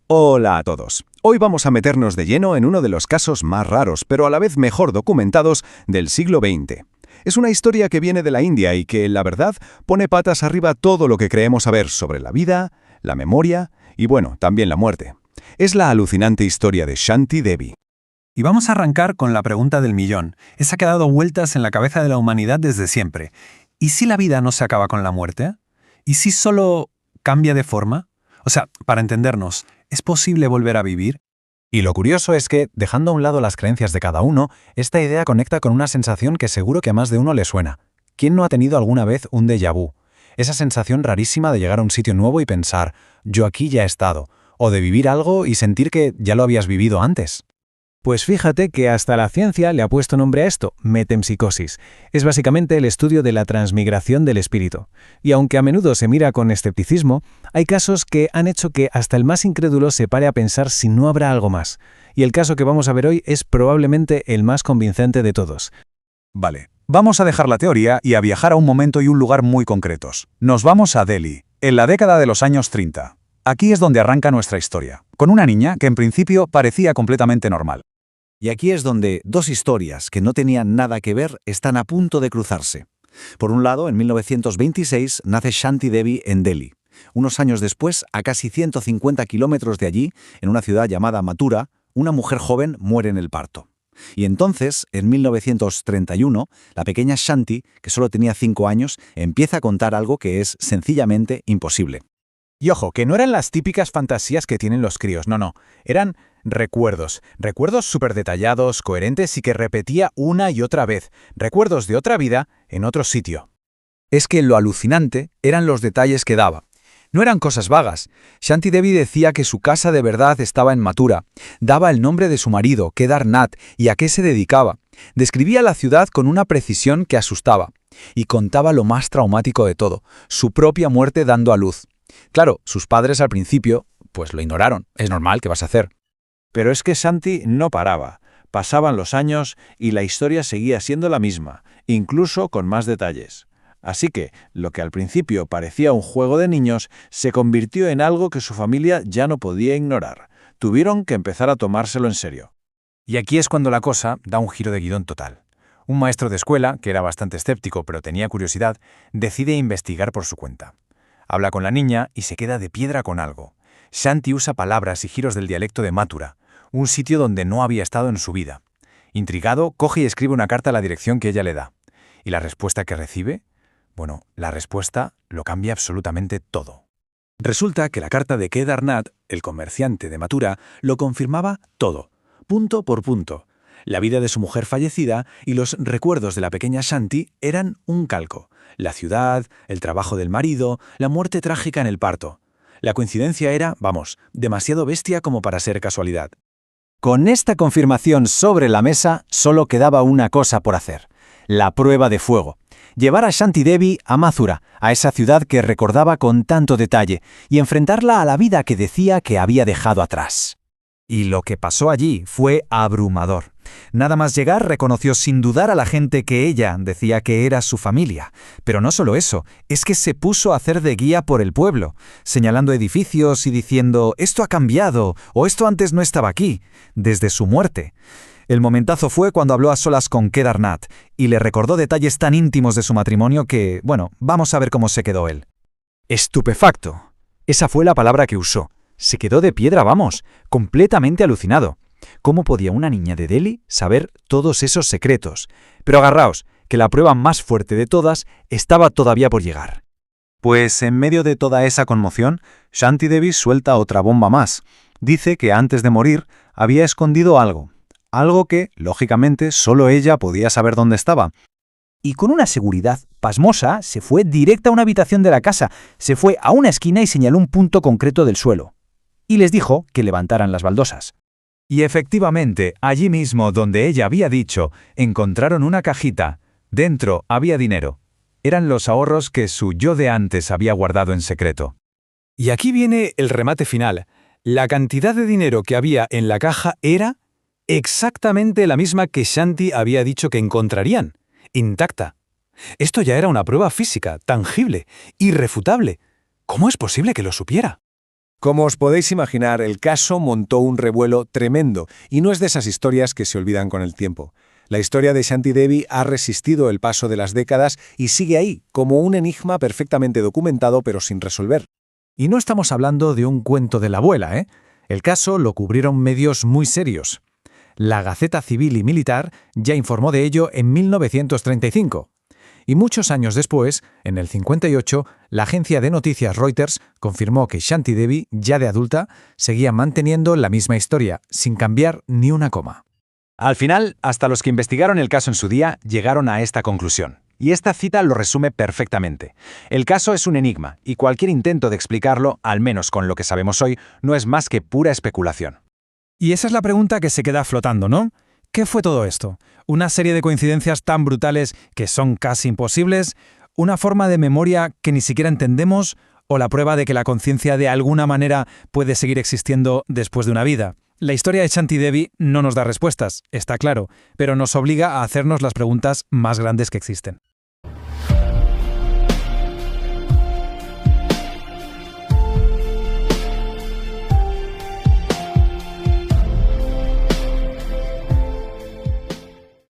Hola a todos. Hoy vamos a meternos de lleno en uno de los casos más raros, pero a la vez mejor documentados del siglo XX. Es una historia que viene de la India y que, la verdad, pone patas arriba todo lo que creemos saber sobre la vida, la memoria y, bueno, también la muerte. Es la alucinante historia de Shanti Devi. Y vamos a arrancar con la pregunta del millón. Esa que ha dado vueltas en la cabeza de la humanidad desde siempre. ¿Y si la vida no se acaba con la muerte? ¿Y si solo cambia de forma? O sea, para entendernos, ¿es posible volver a vivir? Y lo curioso es que, dejando a un lado las creencias de cada uno, esta idea conecta con una sensación que seguro que a más de uno le suena. ¿Quién no ha tenido alguna vez un déjà vu? Esa sensación rarísima de llegar a un sitio nuevo y pensar, yo aquí ya he estado, o de vivir algo y sentir que ya lo habías vivido antes. Pues fíjate que hasta la ciencia le ha puesto nombre a esto, metempsicosis. Es básicamente el estudio de la transmigración del espíritu. Y aunque a menudo se mira con escepticismo, hay casos que han hecho que hasta el más incrédulo se pare a pensar si no habrá algo más. Y el caso que vamos a ver hoy es probablemente el más convincente de todos. Vale, vamos a dejar la teoría y a viajar a un momento y un lugar muy concretos. Nos vamos a Delhi, en la década de los años 30. Aquí es donde arranca nuestra historia, con una niña que en principio parecía completamente normal. Y aquí es donde dos historias que no tenían nada que ver están a punto de cruzarse. Por un lado, en 1926 nace Shanti Devi en Delhi. Unos años después, a casi 150 kilómetros de allí, en una ciudad llamada Mathura, una mujer joven muere en el parto. Y entonces, en 1931, la pequeña Shanti, que solo tenía 5 años, empieza a contar algo que es sencillamente imposible. Y ojo, que no eran las típicas fantasías que tienen los críos, no. Eran recuerdos súper detallados, coherentes y que repetía una y otra vez. Recuerdos de otra vida en otro sitio. Es que lo alucinante eran los detalles que daba. No eran cosas vagas. Shanti Devi decía que su casa de verdad estaba en Mathura. Daba el nombre de su marido, Kedar Nath, y a qué se dedicaba. Describía la ciudad con una precisión que asustaba. Y contaba lo más traumático de todo, su propia muerte dando a luz. Claro, sus padres al principio, pues lo ignoraron. Es normal, ¿qué vas a hacer? Pero es que Shanti no paraba. Pasaban los años y la historia seguía siendo la misma, incluso con más detalles. Así que, lo que al principio parecía un juego de niños, se convirtió en algo que su familia ya no podía ignorar. Tuvieron que empezar a tomárselo en serio. Y aquí es cuando la cosa da un giro de guión total. Un maestro de escuela, que era bastante escéptico pero tenía curiosidad, decide investigar por su cuenta. Habla con la niña y se queda de piedra con algo. Shanti usa palabras y giros del dialecto de Mathura, un sitio donde no había estado en su vida. Intrigado, coge y escribe una carta a la dirección que ella le da. ¿Y la respuesta que recibe? Bueno, la respuesta lo cambia absolutamente todo. Resulta que la carta de Kedar Nath, el comerciante de Mathura, lo confirmaba todo, punto por punto. La vida de su mujer fallecida y los recuerdos de la pequeña Shanti eran un calco. La ciudad, el trabajo del marido, la muerte trágica en el parto. La coincidencia era, demasiado bestia como para ser casualidad. Con esta confirmación sobre la mesa, solo quedaba una cosa por hacer: la prueba de fuego. Llevar a Shanti Devi a Mathura, a esa ciudad que recordaba con tanto detalle, y enfrentarla a la vida que decía que había dejado atrás. Y lo que pasó allí fue abrumador. Nada más llegar reconoció sin dudar a la gente que ella decía que era su familia. Pero no solo eso, es que se puso a hacer de guía por el pueblo, señalando edificios y diciendo «esto ha cambiado» o «esto antes no estaba aquí», desde su muerte. El momentazo fue cuando habló a solas con Kedar Nath y le recordó detalles tan íntimos de su matrimonio que, vamos a ver cómo se quedó él. Estupefacto. Esa fue la palabra que usó. Se quedó de piedra, completamente alucinado. ¿Cómo podía una niña de Delhi saber todos esos secretos? Pero agarraos, que la prueba más fuerte de todas estaba todavía por llegar. Pues en medio de toda esa conmoción, Shanti Devi suelta otra bomba más. Dice que antes de morir había escondido algo. Algo que, lógicamente, solo ella podía saber dónde estaba. Y con una seguridad pasmosa, se fue directa a una habitación de la casa, se fue a una esquina y señaló un punto concreto del suelo. Y les dijo que levantaran las baldosas. Y efectivamente, allí mismo donde ella había dicho, encontraron una cajita. Dentro había dinero. Eran los ahorros que su yo de antes había guardado en secreto. Y aquí viene el remate final. La cantidad de dinero que había en la caja era exactamente la misma que Shanti había dicho que encontrarían, intacta. Esto ya era una prueba física, tangible, irrefutable. ¿Cómo es posible que lo supiera? Como os podéis imaginar, el caso montó un revuelo tremendo, y no es de esas historias que se olvidan con el tiempo. La historia de Shanti Devi ha resistido el paso de las décadas y sigue ahí, como un enigma perfectamente documentado pero sin resolver. Y no estamos hablando de un cuento de la abuela, ¿eh? El caso lo cubrieron medios muy serios. La Gaceta Civil y Militar ya informó de ello en 1935. Y muchos años después, en el 58, la agencia de noticias Reuters confirmó que Shanti Devi, ya de adulta, seguía manteniendo la misma historia, sin cambiar ni una coma. Al final, hasta los que investigaron el caso en su día llegaron a esta conclusión. Y esta cita lo resume perfectamente. El caso es un enigma, y cualquier intento de explicarlo, al menos con lo que sabemos hoy, no es más que pura especulación. Y esa es la pregunta que se queda flotando, ¿no? ¿Qué fue todo esto? ¿Una serie de coincidencias tan brutales que son casi imposibles? ¿Una forma de memoria que ni siquiera entendemos? ¿O la prueba de que la conciencia de alguna manera puede seguir existiendo después de una vida? La historia de Shanti Devi no nos da respuestas, está claro, pero nos obliga a hacernos las preguntas más grandes que existen.